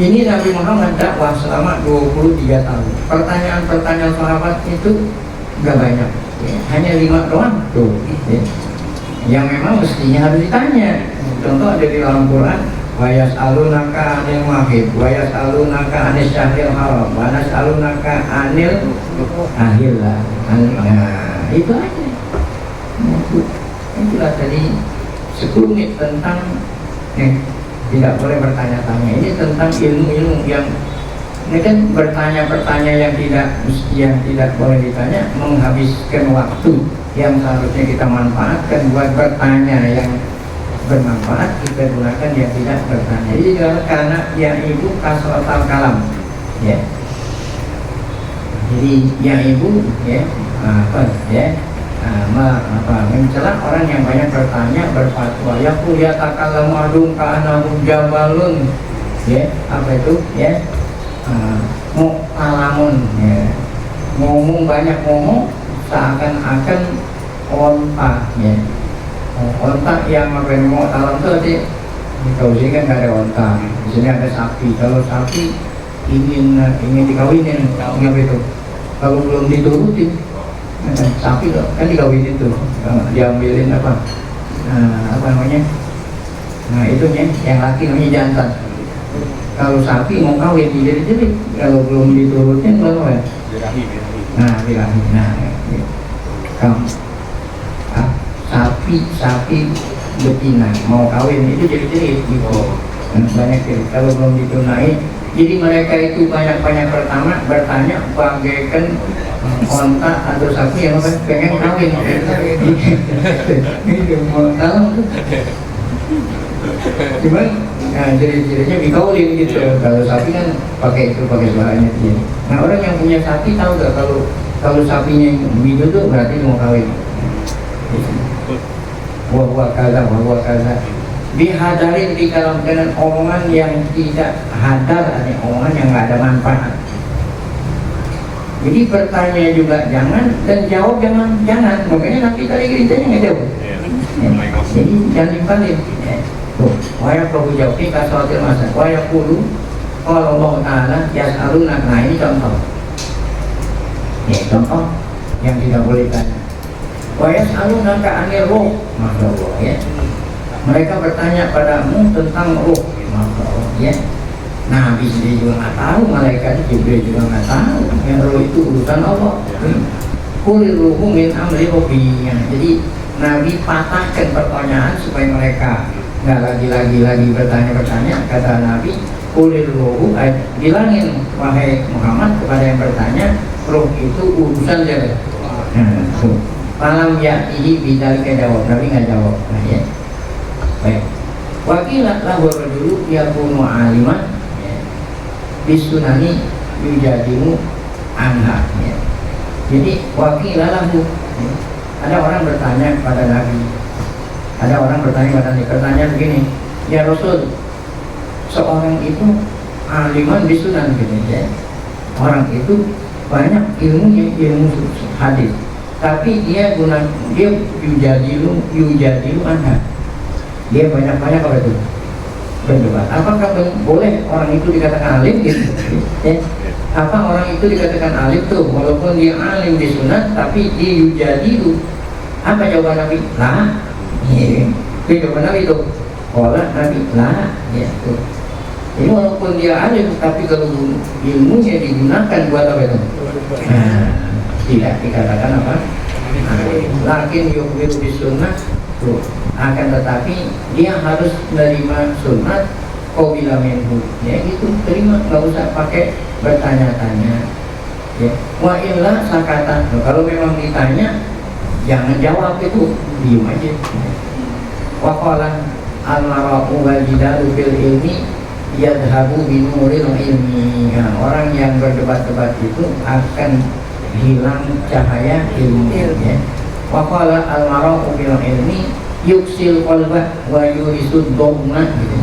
Ini Nabi Muhammad dakwah selama 23 tahun. Pertanyaan-pertanyaan sahabat itu nggak banyak ya. Hanya 5 doang tuh ya. Yang memang mestinya harus ditanya. Contoh ada di dalam Quran, wa yas'alunaka 'anil mahid, wa yas'alunaka 'anis syahril haram, wa yas'alunaka 'anil ahillah. Nah, itu aja. Itulah tadi 10 menit tentang tidak boleh bertanya-tanya. Ini tentang ilmu-ilmu yang ini kan bertanya-bertanya yang tidak boleh ditanya, menghabiskan waktu yang seharusnya kita manfaatkan buat bertanya yang bermanfaat, kita gunakan yang tidak bertanya. Jadi karena yang ibu kasratal kalam ya. Jadi yang ibu ya mencela orang yang banyak bertanya, berfatwa. Ya kuliah takalam adung ka'anahum jabalun ya, apa itu ya, mu'alamun ya, ngomong banyak ngomong seakan-akan onta ya. Onta yang mau alam itu tadi kalau sini kan nggak ada onta, di sini ada sapi. Kalau sapi ingin dikawinin, nggak itu. Kalau belum diturutin, sapi kan dikawinin tuh, diambilin apa namanya? Nah itu yang laki namanya jantan. Kalau sapi mau kawin jadi kalau belum diturutin belum ya? Birahi. Kamu sapi betina mau kawin itu jadi gitu. Banyak gitu. Kalau belum ditunai, jadi mereka itu banyak pertama bertanya bagaikan onta atau sapi yang pengen kawin. Itu mau tahu. Cuman ciri-cirinya dikawin gitu. Kalau sapi kan pakai suaranya dia. Nah orang yang punya sapi tahu gak kalau sapinya bidu tuh berarti mau kawin. Wah kaza dihadarin di dalam dengan omongan yang tidak hadar, omongan yang nggak ada manfaat. Jadi bertanya juga jangan dan jawab jangan. Makanya nanti tadi ceritanya nggak jawab. Jadi jangan dibalik. Tuh, waya Prabu jawab ini kasratil masa. Waya kulu kalau Allah Taala yas'aluna. Nah ini contoh. Ya contoh yang tidak boleh tanya. Waya yas'aluna ka'anil ruh. Masya Allah ya. Mereka bertanya padamu tentang ruh, Masya Allah ya. Nabi sendiri juga nggak tahu, malaikat Jibril juga nggak tahu. Yang ruh itu urusan Allah. Kulir ruhu min amri rabbinya. Jadi Nabi patahkan pertanyaan supaya mereka nggak lagi bertanya. Kata Nabi, kulir ruhu, bilangin wahai Muhammad kepada yang bertanya, ruh itu urusan dia. Malam yaihi bidalika jawab. Nabi nggak jawab. Nah, ya. Baik. Wakilah lahu rajulu yakunu aliman bisunani yujadimu anha ya. Jadi wakilah lahu ada orang bertanya kepada Nabi, Ada orang bertanya pada Nabi, pertanyaan begini, ya Rasul, seorang itu aliman bisunan gitu ya. Orang itu banyak ilmunya, ilmu hadis, tapi dia yujadilu anha. Dia banyak apa itu? Berdebat. Apakah boleh orang itu dikatakan alim gitu? Ya. Apa orang itu dikatakan alim tuh walaupun dia alim di sunat tapi dia yujadilu? Apa jawaban Nabi? Lah. Itu jawaban Nabi itu. Olah Nabi lah. Ya tuh. Jadi walaupun dia alim tapi kalau ilmunya digunakan buat apa itu? Nah, tidak dikatakan apa? Lakin yukbiru di sunnah tuh. Akan tetapi dia harus menerima sunnat qobila minhu. Ya itu terima, nggak usah pakai bertanya-tanya. Ya. Wa illa sakata. Kalau memang ditanya jangan jawab itu, diam aja. Wa qala al-mara'u wal jidalu fil ilmi yadhabu binuril ilmi. Nah, orang yang berdebat-debat itu akan hilang cahaya ilmu ya. Wa qala al-mara'u bil ilmi yuksil qalbah wa yurisud dhamma gitu.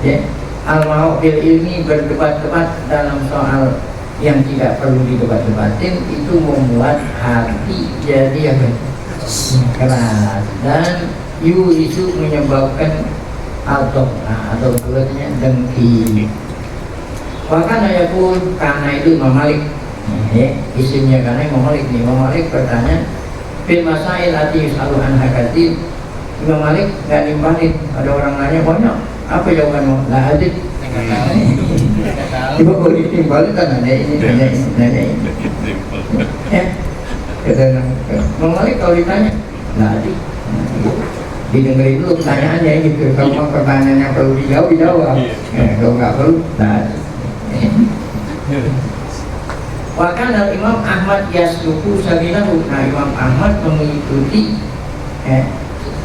Ya. Al-mara'u bil ilmi berdebat-debat dalam soal yang tidak perlu didebat-debatin itu membuat hati jadi apa? Keras dan yurisu menyebabkan atau tulisnya dengki. Bahkan ayat pun karena itu Imam Malik, isimnya karena Imam Malik nih. Imam Malik bertanya, fil masail ati yusalu an hakatin. Imam Malik nggak nimpanin. Ada orang nanya banyak. Apa jawabanmu? Lah adit. Coba kalau ditimpalin kan nanya ini. Ya. Imam Malik kalau ditanya, lah adit. Didengerin dulu pertanyaannya gitu. Kalau mau pertanyaan yang perlu dijawab. Kalau nggak perlu, nah. Bahkan Imam Ahmad yasluku sabilahu. Nah, Imam Ahmad mengikuti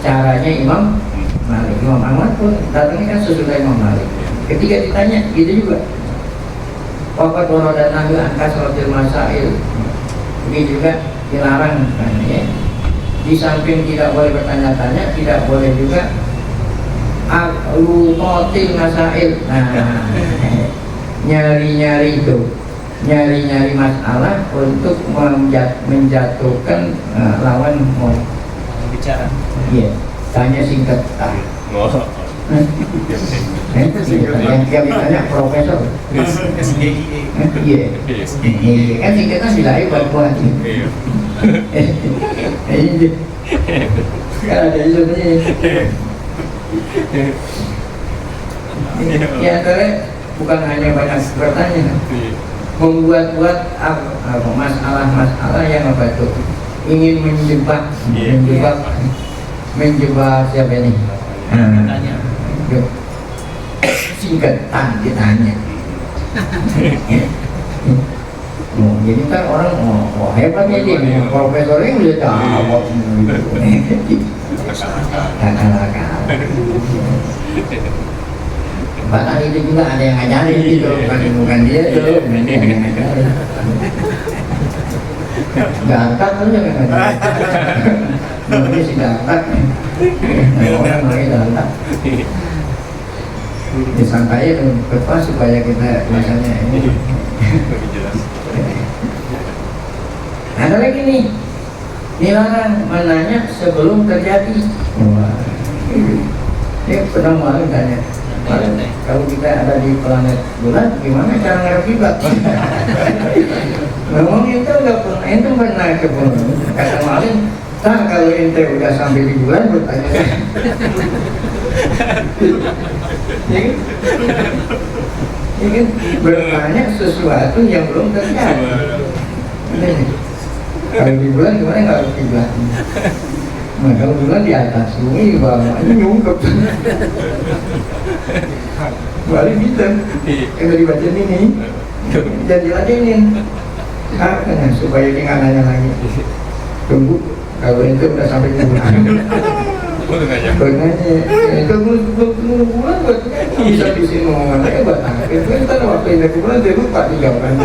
caranya Imam Malik. Imam Ahmad pun datangnya kan sesudah Imam Malik. Ketika ditanya, gitu juga. Waqad warada nabi angka salatil masail. Ini juga dilarang kan ya. Di samping tidak boleh bertanya-tanya, tidak boleh juga lutotil masail. Nah, nyari-nyari itu, nyari-nyari masalah untuk menjatuhkan lawan mau bicara. Iya, tanya singkat. Yang dia ditanya profesor. SGIE. Iya. Kan singkatnya silai buat ini kan ada ilmunya. Ya antara bukan hanya banyak bertanya, membuat-buat masalah-masalah yang apa itu ingin menjebak siapa ini? Singkatan ditanya. Jadi kan orang hebatnya dia, profesornya udah jawab akal-akal. Bahkan itu juga ada yang ngajarin gitu, bukan dia tuh, ada yang ngajarin. Gantak tuh jangan ngajarin. Ini si gantak nih, orang lagi gantak. Disangkai apa supaya kita misalnya ini. Ada lagi nih, dilarang menanya sebelum terjadi. Dia pernah malu tanya, kalau kita ada di planet bulan, gimana cara ngarep kiblat? Memang ente udah pernah, ente pernah ke bulan. Kata Malin, kalau ente udah sampai di bulan bertanya. Ini bertanya sesuatu yang belum terjadi. Kalau di bulan gimana nggak harus kiblat? Nah, kalau bulan di atas bumi bawahnya nyungkep. Balik gitu. Yang dibaca ini, jadi ladenin. Supaya dia nggak nanya lagi. Tunggu, kalau itu udah sampai di bulan. Benarnya, itu bulan bisa di sini ngomongan hebat. Itu kan waktu ini bulan dia lupa di jawaban.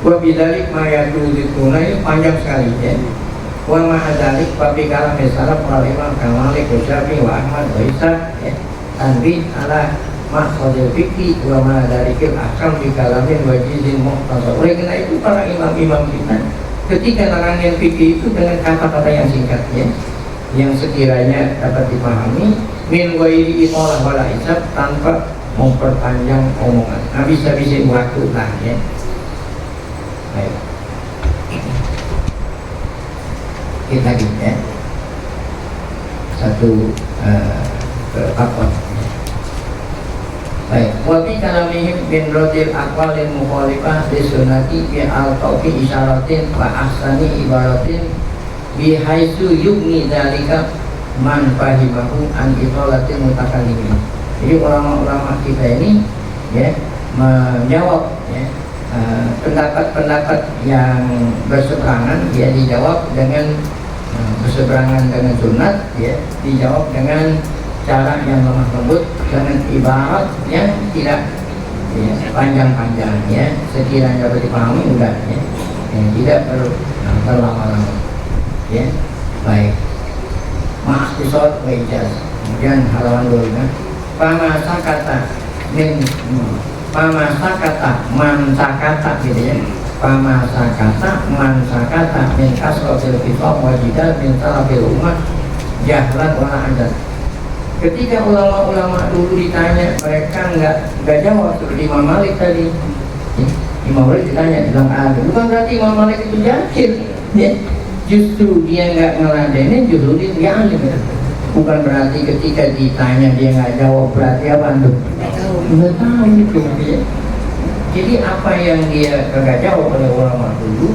Wa bidzalik ma yadulituna, ini panjang sekali ya. Wa ma'adzalik babi kalam salaf wal imam Malik wa Syafi'i wa Ahmad wa Isa ya. Tanbih ala maqsadil fikih wa ma'adzalikil ahkam bi kalamin wa jizin mukhtasar. Oleh karena itu para imam-imam kita ketika nerangin fikih itu dengan kata-kata yang singkat ya, yang sekiranya dapat dipahami min ghairi italah wala isab, tanpa memperpanjang omongan. Nah, bisa-bisa waktu lah ya. Baik. Kita ya. Satu apa? Baik. Wa bi kalamihim min radil aqwalil mukhalifah li sunnati bi al-tawfi isyaratin wa ahsani ibaratin bi haitsu yugni dzalika man fahimahu an itolatil mutakallimin. Jadi ulama-ulama kita ini ya menjawab ya pendapat-pendapat yang berseberangan ya dijawab dengan berseberangan dengan sunnat ya, dijawab dengan cara yang lemah lembut, dengan ibarat yang tidak ya, panjang-panjang ya, sekiranya dapat dipahami udah ya, tidak perlu terlama-lama ya. Baik, ma'astisot wa ijaz. Kemudian halaman 25, pamasakata min pamasakata man sakata gitu ya. Pamasakata man sakata min kasrotil fitwah wajidal min salafil ummah jahlan wala adat. Ketika ulama-ulama dulu ditanya, mereka nggak jawab. Seperti Imam Malik tadi, Imam Malik ditanya bilang ada, bukan berarti Imam Malik itu jahil ya. Justru dia nggak ngeladenin, justru dia alim ya. Bukan berarti ketika ditanya dia nggak jawab, berarti apa tuh? Nggak tahu itu ya. Jadi apa yang dia nggak jawab oleh ulama dulu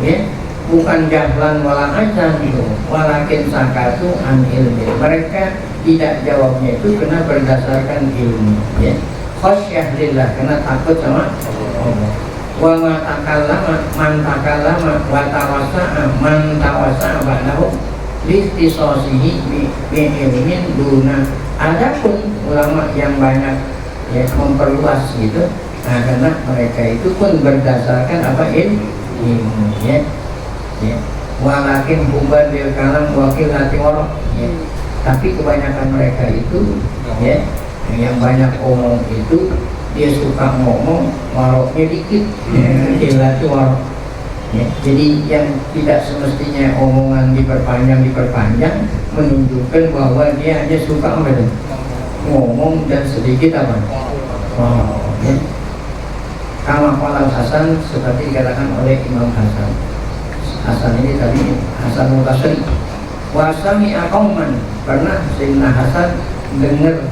ya, bukan jahlan wala ajan gitu, walakin sakatu an ilmi. Mereka tidak jawabnya itu karena berdasarkan ilmu ya. Khasyah lillah, karena takut sama Allah. Wa ma takallama man takallama wa tawasa'a man tawasa'a ba'dahu listisosihi bi ilmin duna. Adapun ulama yang banyak ya memperluas gitu, nah karena mereka itu pun berdasarkan apa ilmu ya. Ya. Walakin huban bil kalam wakil hati warok ya. Tapi kebanyakan mereka itu ya, yang banyak omong itu dia suka ngomong, waroknya dikit ya, warok ya. Jadi yang tidak semestinya omongan diperpanjang menunjukkan bahwa dia hanya suka ngomong dan sedikit apa ya. Kama qala Hasan, seperti dikatakan oleh Imam Hasan ini tadi, Hasan Al-Basri. Wasami aqauman, pernah Sayyidina Hasan dengar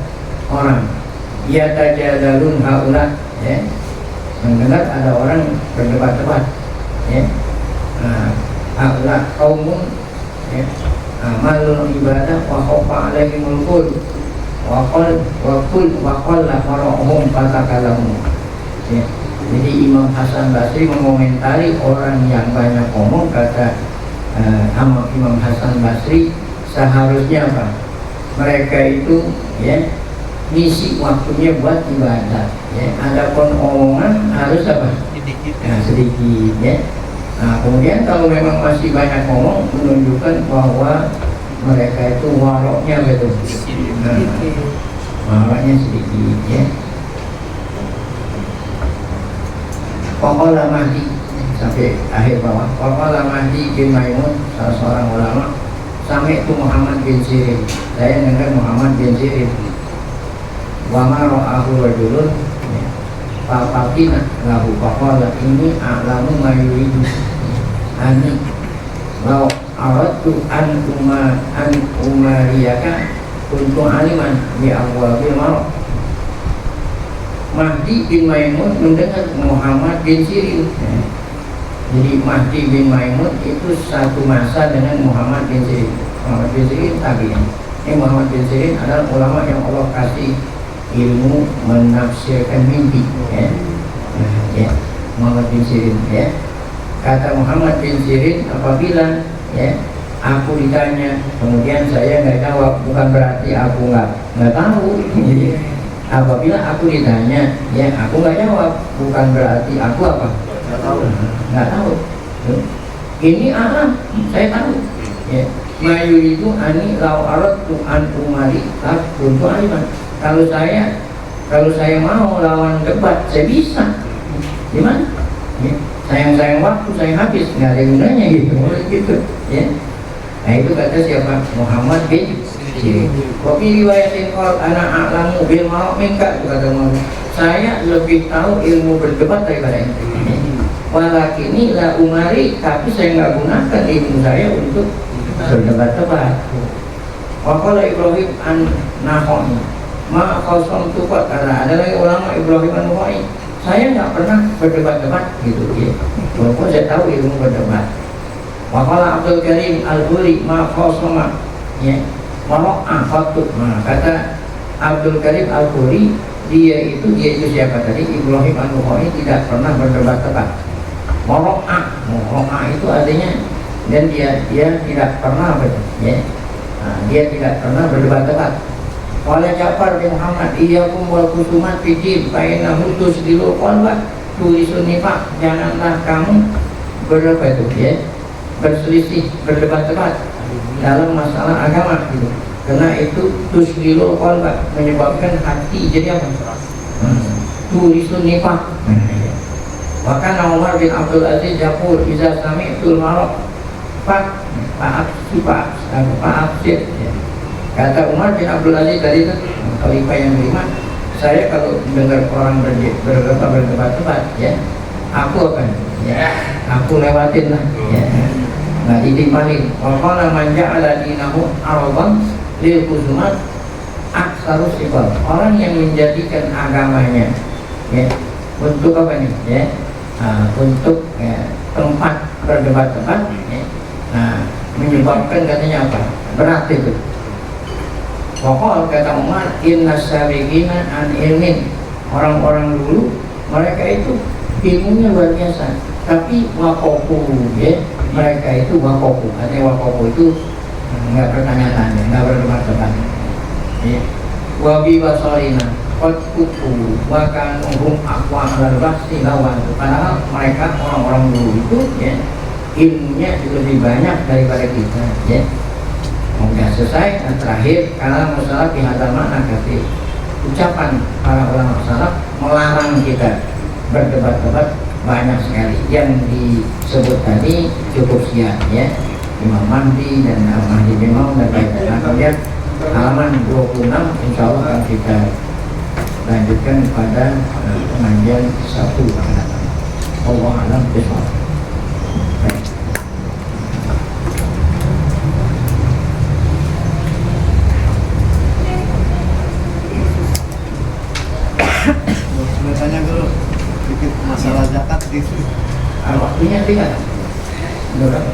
orang yatajadalun haula ya, mendengar ada orang berdebat-debat ya. Haula qaumun ya, amalul ibadah wa khawfa alaihimul qul wa qalla farahum fatakalamu ya. Jadi Imam Hasan Basri mengomentari orang yang banyak ngomong, kata Imam Hasan Basri, seharusnya apa? Mereka itu ya ngisi waktunya buat ibadah ya. Adapun omongan harus apa? Sedikit ya. Nah, kemudian kalau memang masih banyak ngomong, menunjukkan bahwa mereka itu waroknya betul. Waroknya sedikit ya. Waqala Mahdi sampai akhir bawah. Waqala Mahdi bin Maimun, salah seorang ulama, sampai itu Muhammad bin Sirin. Saya dengar Muhammad bin Sirin. Wa ma ra'ahu rajulun fafatina lahu faqala ini a'lamu ma yuridu ani law aradtu an umariyaka kuntu aliman bi abwabil marok. Mahdi bin Maimun mendengar Muhammad bin Sirin. Jadi Mahdi bin Maimun itu satu masa dengan Muhammad bin Sirin. Muhammad bin Sirin tabi'in. Ini Muhammad bin Sirin adalah ulama yang Allah kasih ilmu menafsirkan mimpi ya. Ya, Muhammad bin Sirin ya. Kata Muhammad bin Sirin, apabila ya aku ditanya kemudian saya nggak jawab, bukan berarti aku nggak tahu. Apabila aku ditanya ya aku nggak jawab, bukan berarti aku apa Nggak tahu. Ini Arab, saya tahu. Ya. Mayu itu ani lau arat tu an umari lah untuk aliman. Kalau saya mau lawan debat, saya bisa. Gimana? Ya. Sayang waktu saya habis, nggak ada gunanya gitu. Ya. Nah itu kata siapa? Muhammad bin Sirin. Kopi riwayatin kal anak alamu bil mau mingkat kata Muhammad. Saya lebih tahu ilmu berdebat daripada itu. Walakini la umari, tapi saya nggak gunakan ilmu saya untuk berdebat-debat. Waqala Ibrahim an-Nakhai ma khasam tuqat, karena ada lagi ulama Ibrahim an-Nakhai, saya nggak pernah berdebat-debat gitu ya. Walaupun saya tahu ilmu berdebat. Waqala Abdul Karim al-Huri ma khasama ya. Walau akhatu, kata Abdul Karim al-Huri, dia itu siapa tadi? Ibrahim an-Nakhai tidak pernah berdebat-debat. Moro'a itu artinya, dan dia tidak pernah ya. Nah, dia tidak pernah berdebat-debat. Oleh Ja'far bin Muhammad, iyyakum wal khusumat fid-din fa innahu tusdilul qalba tulisun nifaq, janganlah kamu berdebat ya, berselisih, berdebat-debat dalam masalah agama gitu. Karena itu tusdilul qalba, menyebabkan hati jadi apa? Tulisun nifaq. Bahkan Umar bin Abdul Aziz yaqul iza sami'tul maraq fa'absir. Kata Umar bin Abdul Aziz tadi itu khalifah yang kelima, saya kalau dengar orang berdebat-debat ya, aku akan ya, aku lewatin lah ya, nggak ditimpalin. Waqala man ja'ala dinahu aradan lil khusumat aksarus sifat, orang yang menjadikan agamanya ya untuk apa nih ya, untuk ya, tempat berdebat-debat ya. Nah, menyebabkan katanya apa? Berat itu. Pokok kata Umar, inna sabiqina an ilmin, orang-orang dulu mereka itu ilmunya luar biasa, tapi wakofu ya, mereka itu wakofu. Artinya wakofu itu nggak bertanya-tanya, nggak berdebat-debat ya. Wabi wasolina kutu bahkan umum akwa al-bahsi lawan, padahal mereka orang-orang dulu itu ya ilmunya lebih banyak daripada kita ya. Sudah selesai. Dan terakhir, karena masalah pihak makna kasih ucapan para ulama salaf melarang kita berdebat-debat banyak sekali. Yang disebut tadi cukup sekian ya, Imam Mahdi dan Al-Mahdi Imam dan lain-lain. Nah, kemudian halaman 26 insya Allah akan kita lanjutkan pada pengajian Sabtu akan datang. Allah alam bismillah. Mau tanya dulu sedikit masalah zakat di sini. Waktunya tidak. Sudah.